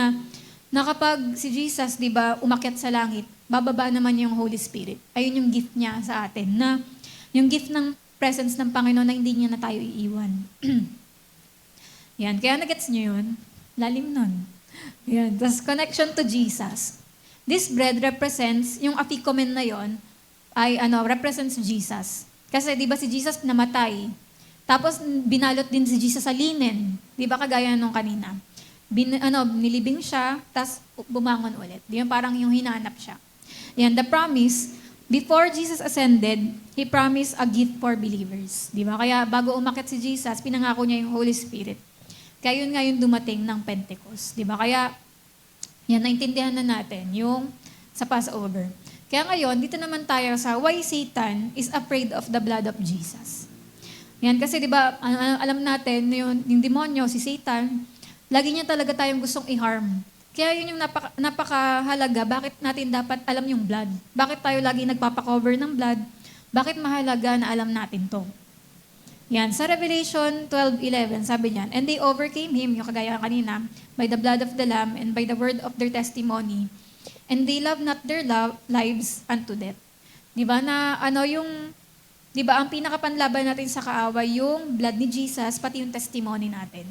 na kapag si Jesus, di ba, umakyat sa langit, bababa naman yung Holy Spirit. Ayun yung gift niya sa atin, na yung gift ng presence ng Panginoon na hindi niya na tayo iiwan. Yan, kaya nagets niyo yun? Lalim nun. Yan, tas connection to Jesus. This bread represents, yung afikomen na yon ay represents Jesus. Kasi di ba si Jesus namatay? Tapos binalot din si Jesus sa linen. Di ba kagaya nung kanina? Nilibing siya, tapos bumangon ulit. Di ba parang yung hinanap siya. Yan, the promise, before Jesus ascended, He promised a gift for believers. Di ba? Kaya bago umakyat si Jesus, pinangako niya yung Holy Spirit. Kaya yun nga yung dumating ng Pentecost. Di ba? Kaya, yan, naintindihan na natin yung sa Passover. Kaya ngayon, dito naman tayo sa why Satan is afraid of the blood of Jesus. Yan, kasi di ba, alam natin, yung demonyo, si Satan, lagi niya talaga tayong gustong i-harm. Kaya yun yung napakahalaga, bakit natin dapat alam yung blood? Bakit tayo lagi nagpapakover ng blood? Bakit mahalaga na alam natin to? Yan, sa Revelation 12:11, sabi niyan, and they overcame him, yung kagaya kanina, by the blood of the Lamb and by the word of their testimony. And they love not their lives unto death. Di ba di ba ang pinakapanlaban natin sa kaaway, yung blood ni Jesus, pati yung testimony natin.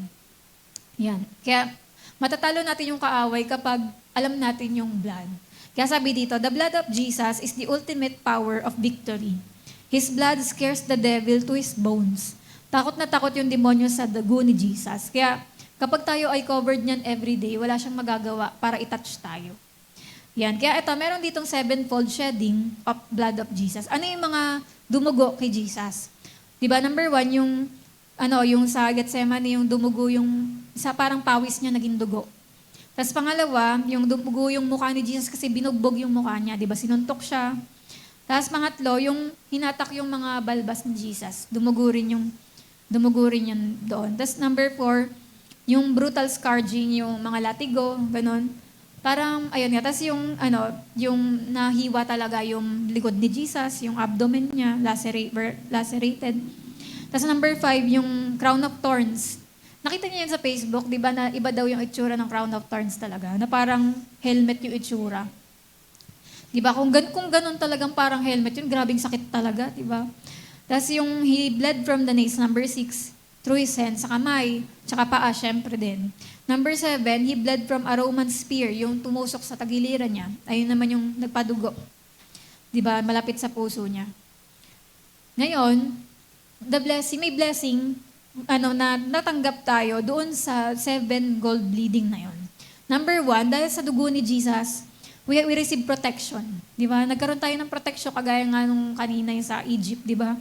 Yan. Kaya matatalo natin yung kaaway kapag alam natin yung blood. Kaya sabi dito, the blood of Jesus is the ultimate power of victory. His blood scares the devil to his bones. Takot na takot yung demonyo sa dugo ni Jesus. Kaya kapag tayo ay covered niyan everyday, wala siyang magagawa para itouch tayo. Yan. Kaya ito, meron ditong 7-fold shedding of blood of Jesus. Ano yung mga dumugo kay Jesus? Diba, number 1, yung sa Gethsemane, yung dumugo yung sa parang pawis niya naging dugo. Tapos pangalawa, yung dumugo yung mukha ni Jesus kasi binugbog yung mukha niya. Diba, sinuntok siya. Tapos pangatlo, yung hinatak yung mga balbas ni Jesus. Dumugo rin yun doon. Tapos number 4, yung brutal scourging, yung mga latigo, ganun. Parang, ayun nga, tapos yung nahiwa talaga yung likod ni Jesus, yung abdomen niya, lacerated. Tapos number 5, yung crown of thorns. Nakita niyo yan sa Facebook, di ba, na iba daw yung itsura ng crown of thorns talaga, na parang helmet yung itsura. Di ba, kung ganun talagang parang helmet, yun, grabing sakit talaga, di ba? Tapos yung he bled from the nails, number 6, through his hands, sa kamay, tsaka paa, syempre din. Number 7, he bled from a Roman spear, yung tumusok sa tagiliran niya. Ayun naman yung nagpadugo. Di ba? Malapit sa puso niya. Ngayon, may blessing, na natanggap tayo doon sa 7 gold bleeding na yon. Number 1, dahil sa dugo ni Jesus, we receive protection. Di ba? Nagkaroon tayo ng protection, kagaya nga nung kanina yung sa Egypt, di ba?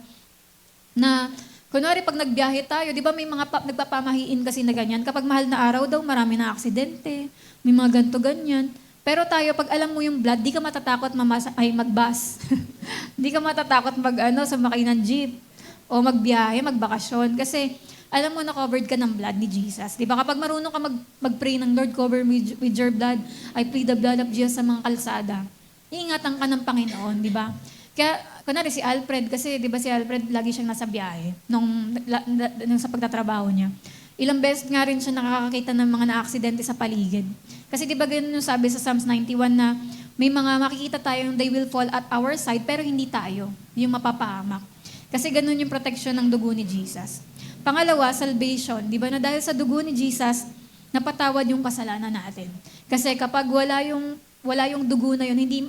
Na, kunwari, pag nagbiyahe tayo, di ba may mga nagpapamahiin kasi na ganyan. Kapag mahal na araw daw, marami na aksidente, may mga ganto ganyan. Pero tayo, pag alam mo yung blood, di ka matatakot magbus. Di ka matatakot sumakay ng jeep o magbiyahe, magbakasyon. Kasi alam mo na covered ka ng blood ni Jesus. Di ba? Kapag marunong ka mag-pray ng Lord, cover me with your blood, I plead the blood of Jesus sa mga kalsada. Iingatan ka ng Panginoon, di ba? Kaya, kunwari si Alfred, kasi di ba si Alfred lagi siyang nasa biyahe nung sa pagtatrabaho niya. Ilang beses nga rin siya nakakakita ng mga na-aksidente sa paligid. Kasi di ba ganun yung sabi sa Psalms 91 na may mga makikita tayong they will fall at our side pero hindi tayo, yung mapapahamak. Kasi ganun yung protection ng dugo ni Jesus. Pangalawa, salvation. Di ba na dahil sa dugo ni Jesus, napatawad yung kasalanan natin. Kasi kapag wala yung dugo na yun, hindi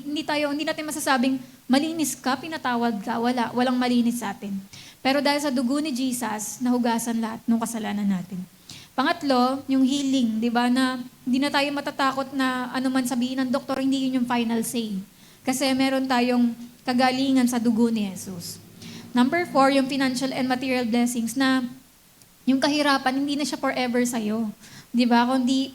natin masasabing malinis ka, pinatawad ka, walang malinis sa atin. Pero dahil sa dugo ni Jesus, nahugasan lahat ng kasalanan natin. Pangatlo, yung healing, di ba, na hindi na tayo matatakot na ano man sabihin ng doktor, hindi yun yung final say. Kasi meron tayong kagalingan sa dugo ni Jesus. Number 4, yung financial and material blessings na yung kahirapan, hindi na siya forever sa'yo. Di ba? Kundi,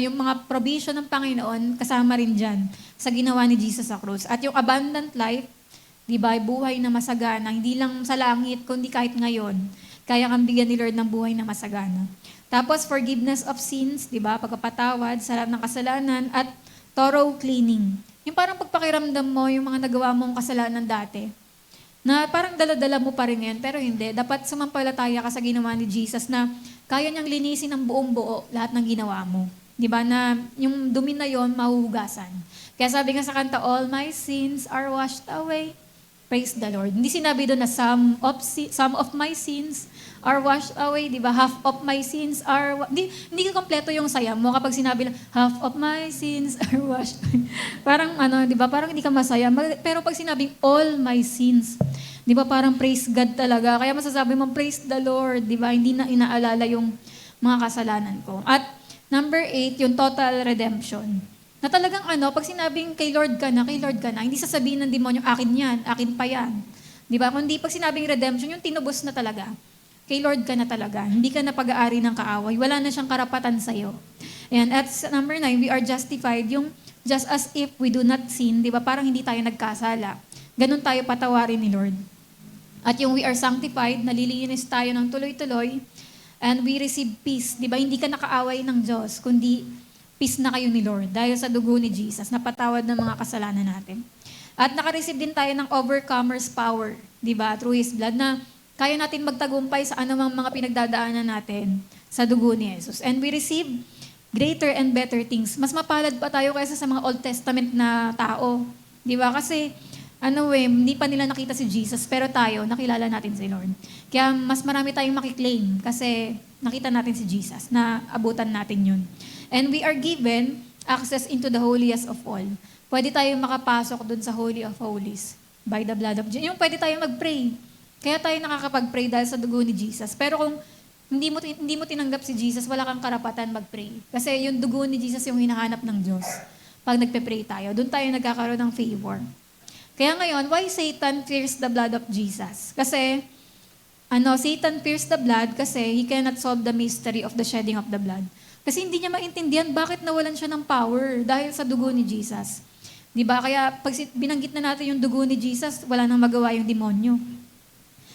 yung mga provision ng Panginoon, kasama rin dyan sa ginawa ni Jesus sa krus. At yung abundant life, di ba, buhay na masagana, hindi lang sa langit, kundi kahit ngayon, kaya kang bigyan ni Lord ng buhay na masagana. Tapos, forgiveness of sins, di ba? Pagkapatawad sa lahat ng kasalanan at thorough cleaning. Yung parang pagpakiramdam mo, yung mga nagawa mong kasalanan dati, na parang dala-dala mo pa rin ngayon, pero hindi. Dapat sumampalataya ka sa ginawa ni Jesus na kaya niyang linisin ng buong buo lahat ng ginawa mo. Di ba? Na yung dumi na yon mahuhugasan. Kaya sabi nga sa kanta, all my sins are washed away. Praise the Lord. Hindi sinabi doon na some of my sins are washed away, di ba? Half of my sins are... Hindi kompleto yung saya mo kapag sinabi lang, half of my sins are washed away. Parang di ba? Parang hindi ka masaya. Pero pag sinabing all my sins, di ba? Parang praise God talaga. Kaya masasabi mo, praise the Lord, di ba? Hindi na inaalala yung mga kasalanan ko. At number 8, yung total redemption. Na talagang pag sinabing kay Lord ka na, hindi sasabihin ng demonyo, akin yan, akin pa yan. Di ba? Kundi pag sinabing redemption, yung tinubos na talaga. Kay Lord ka na talaga. Hindi ka na pag-aari ng kaaway. Wala na siyang karapatan sa'yo. And at number 9, we are justified. Yung just as if we do not sin, di ba? Parang hindi tayo nagkasala. Ganun tayo patawarin ni Lord. At yung we are sanctified, nalilinis tayo ng tuloy-tuloy. And we receive peace. Di ba? Hindi ka nakaaway ng Diyos, kundi peace na kayo ni Lord dahil sa dugo ni Jesus, napatawad ng mga kasalanan natin. At nakareceive din tayo ng overcomer's power, di ba? Through His blood na kaya natin magtagumpay sa anumang mga pinagdadaanan natin sa dugo ni Jesus. And we receive greater and better things. Mas mapalad pa tayo kaysa sa mga Old Testament na tao. Di ba? Kasi hindi pa nila nakita si Jesus, pero tayo, nakilala natin si Lord. Kaya mas marami tayong makiklaim kasi nakita natin si Jesus, na abutan natin yun. And we are given access into the holiest of all. Pwede tayong makapasok dun sa Holy of Holies by the blood of Jesus. Yung pwede tayong mag-pray. Kaya tayo nakakapag-pray dahil sa dugo ni Jesus. Pero kung hindi mo tinanggap si Jesus, wala kang karapatan mag-pray. Kasi yung dugo ni Jesus yung hinahanap ng Diyos. Pag nagpe-pray tayo, dun tayo nagkakaroon ng favor. Kaya ngayon, why Satan fears the blood of Jesus? Kasi, Satan fears the blood kasi he cannot solve the mystery of the shedding of the blood. Kasi hindi niya maintindihan bakit nawalan siya ng power dahil sa dugo ni Jesus. Di ba? Kaya pag binanggit na natin yung dugo ni Jesus, wala nang magawa yung demonyo.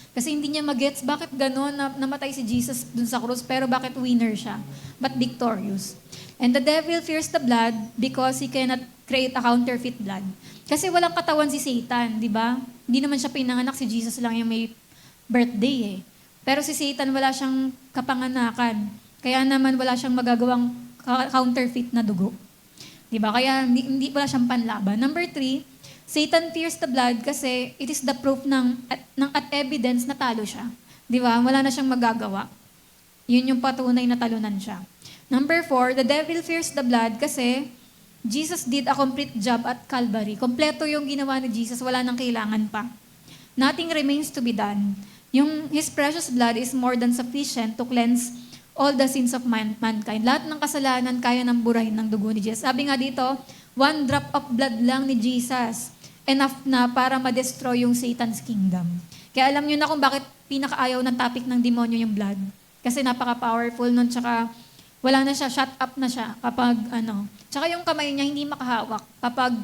Kasi hindi niya magets bakit gano'n namatay si Jesus dun sa krus, pero bakit winner siya, but victorious. And the devil fears the blood because he cannot create a counterfeit blood. Kasi walang katawan si Satan, di ba? Hindi naman siya pinanganak, si Jesus lang yung may birthday eh. Pero si Satan wala siyang kapanganakan. Kaya naman wala siyang magagawang counterfeit na dugo. Di ba? Kaya wala siyang panlaban. Number 3, Satan fears the blood kasi it is the proof at evidence na talo siya. Di ba? Wala na siyang magagawa. Yun yung patunay na talunan siya. Number 4, the devil fears the blood kasi Jesus did a complete job at Calvary. Kompleto yung ginawa ni Jesus, wala nang kailangan pa. Nothing remains to be done. His precious blood is more than sufficient to cleanse all the sins of mankind. Lahat ng kasalanan kaya nang burahin ng dugo ni Jesus. Sabi nga dito, 1 drop of blood lang ni Jesus, enough na para ma-destroy yung Satan's kingdom. Kaya alam nyo na kung bakit pinakaayaw ng topic ng demonyo yung blood. Kasi napaka-powerful nun, tsaka wala na siya, shut up na siya kapag Tsaka yung kamay niya hindi makahawak kapag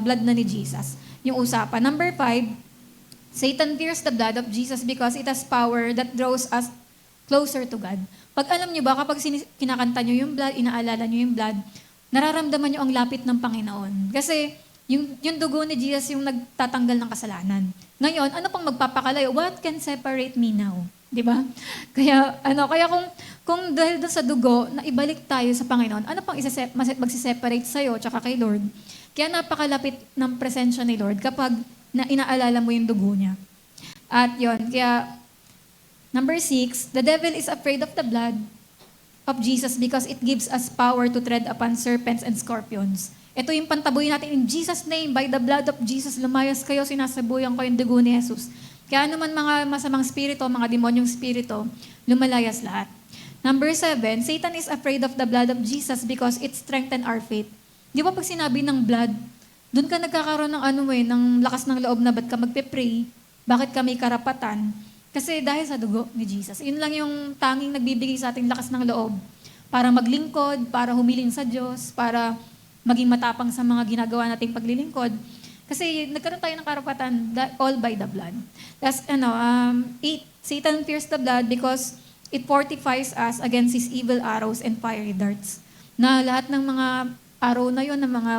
blood na ni Jesus. Yung usapan. Number 5, Satan fears the blood of Jesus because it has power that draws us closer to God. Pag alam nyo ba, kapag kinakanta nyo yung blood, inaalala nyo yung blood, nararamdaman nyo ang lapit ng Panginoon. Kasi yung dugo ni Jesus yung nagtatanggal ng kasalanan. Ngayon, ano pang magpapakalayo? What can separate me now? Di ba? Kaya kung dahil doon sa dugo, na ibalik tayo sa Panginoon, ano pang magsiseparate sa'yo tsaka kay Lord? Kaya napakalapit ng presensya ni Lord kapag inaalala mo yung dugo niya. At yon, kaya Number 6, the devil is afraid of the blood of Jesus because it gives us power to tread upon serpents and scorpions. Ito yung pantaboy natin, in Jesus' name, by the blood of Jesus, lumayas kayo, sinasabuyan ko yung dugo ni Jesus. Kaya naman mga masamang spirito, mga demonyong spirito, lumalayas lahat. Number 7, Satan is afraid of the blood of Jesus because it strengthens our faith. Di ba pag sinabi ng blood, doon ka nagkakaroon ng lakas ng loob na ba't ka magpe-pray, bakit ka may karapatan? Kasi dahil sa dugo ni Jesus. Yun lang yung tanging nagbibigay sa ating lakas ng loob para maglingkod, para humiling sa Diyos, para maging matapang sa mga ginagawa nating paglilingkod. Kasi nagkaroon tayo ng karapatan all by the blood. That's, 8, Satan fears the blood because it fortifies us against his evil arrows and fiery darts. Na lahat ng mga arrow na yun, ng mga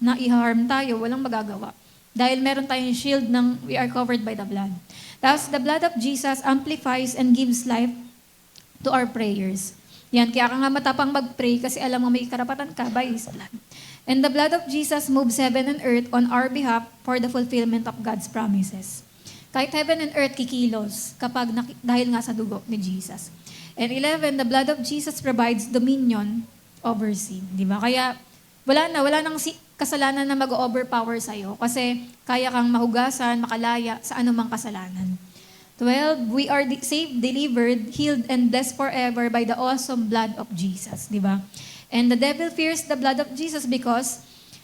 na-i-harm tayo, walang magagawa. Dahil meron tayong shield ng we are covered by the blood. Thus, the blood of Jesus amplifies and gives life to our prayers. Yan, kaya ka nga matapang mag-pray kasi alam mo may karapatan ka by His blood. And the blood of Jesus moves heaven and earth on our behalf for the fulfillment of God's promises. Kahit heaven and earth kikilos dahil nga sa dugo ni Jesus. And 11, the blood of Jesus provides dominion over sin. Di ba? Kaya wala nang kasalanan na mag-overpower sa'yo kasi kaya kang mahugasan, makalaya sa anumang kasalanan. 12, we are saved, delivered, healed, and blessed forever by the awesome blood of Jesus. Di ba? And the devil fears the blood of Jesus because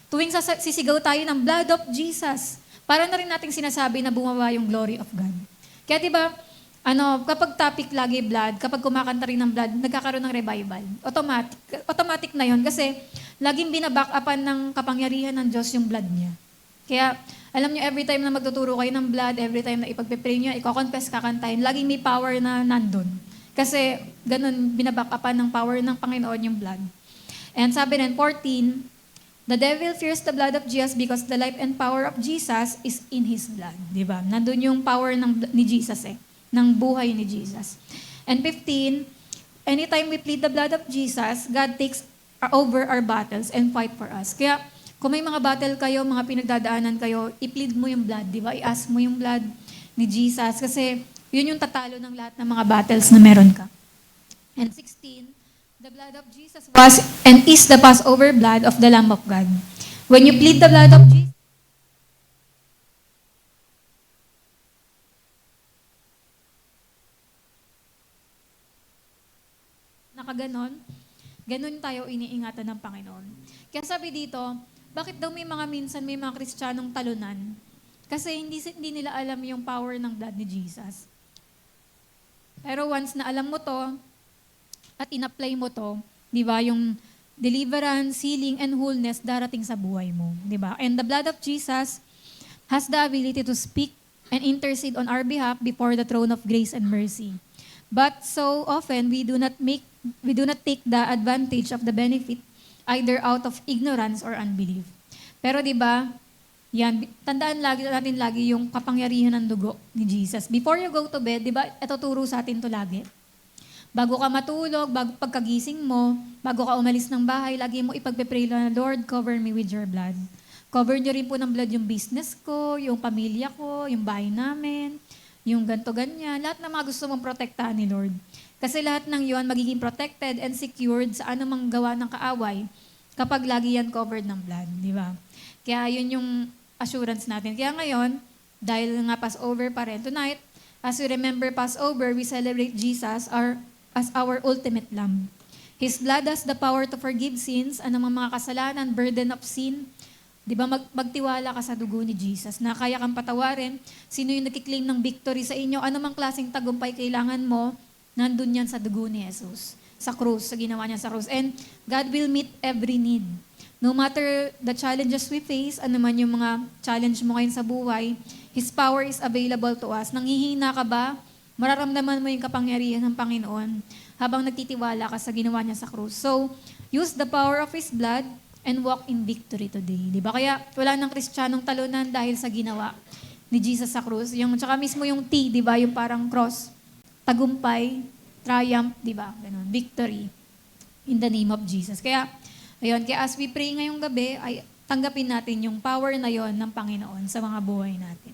tuwing sisigaw tayo ng blood of Jesus, para na rin nating sinasabi na bumaba yung glory of God. Kaya di ba, kapag topic lagi blood, kapag kumakanta rin ng blood, nagkakaroon ng revival. Automatic na yon kasi laging binaback-upan ng kapangyarihan ng Diyos yung blood niya. Kaya, alam niyo, every time na magtuturo kayo ng blood, every time na ipagpe-pray niyo, iko-confess, kakantahin, laging may power na nandun. Kasi, ganun, binaback-upan ng power ng Panginoon yung blood. And sabi rin, 14, the devil fears the blood of Jesus because the life and power of Jesus is in His blood. Di ba? Nandun yung power ni Jesus ng buhay ni Jesus. And 15, anytime we plead the blood of Jesus, God takes over our battles and fight for us. Kaya, kung may mga battle kayo, mga pinagdadaanan kayo, i-plead mo yung blood, di ba? I-ask mo yung blood ni Jesus kasi yun yung tatalo ng lahat ng mga battles na meron ka. And 16, the blood of Jesus was and is the Passover blood of the Lamb of God. When you plead the blood of Jesus, nakaganon, ganon tayo iniingatan ng Panginoon. Kaya sabi dito, bakit daw may mga Kristiyanong talunan? Kasi hindi nila alam yung power ng blood ni Jesus. Pero once na alam mo to, at in-apply mo to, di ba, yung deliverance, healing, and wholeness darating sa buhay mo. Di ba? And the blood of Jesus has the ability to speak and intercede on our behalf before the throne of grace and mercy. But so often, we do not take the advantage of the benefit either out of ignorance or unbelief. Pero 'di ba? Yan, tandaan natin lagi yung kapangyarihan ng dugo ni Jesus. Before you go to bed, 'di ba? Ito turo sa atin 'to lagi. Bago ka matulog, pagkagising mo, bago ka umalis ng bahay, lagi mo ipagpe-pray na, Lord, cover me with your blood. Cover niyo rin po ng blood yung business ko, yung pamilya ko, yung bahay namin, yung ganto-ganyan, lahat ng mga gusto mong protektahan ni Lord. Kasi lahat ng yon magiging protected and secured sa anumang gawa ng kaaway kapag lagi yan covered ng blood, di ba? Kaya yun yung assurance natin. Kaya ngayon, dahil nga Passover pa rin, tonight, as we remember Passover, we celebrate Jesus as our ultimate Lamb. His blood has the power to forgive sins, anumang mga kasalanan, burden of sin. Di ba, magtiwala ka sa dugo ni Jesus na kaya kang patawarin. Sino yung nagkiklaim ng victory sa inyo? Anumang klaseng tagumpay kailangan mo, nandun yan sa dugo ni Jesus. Sa krus, sa ginawa niya sa krus. And God will meet every need. No matter the challenges we face, ano man yung mga challenge mo ngayon sa buhay, His power is available to us. Nanghihina ka ba? Mararamdaman mo yung kapangyarihan ng Panginoon habang nagtitiwala ka sa ginawa niya sa krus. So, use the power of His blood and walk in victory today. Di ba? Kaya wala nang Kristiyanong talunan dahil sa ginawa ni Jesus sa krus. Yung, tsaka mismo yung T, di ba? Yung parang cross. Tagumpay, triumph, di ba? Ganun, victory in the name of Jesus. Kaya, ayun, kaya as we pray ngayong gabi, ay tanggapin natin yung power na yon ng Panginoon sa mga buhay natin.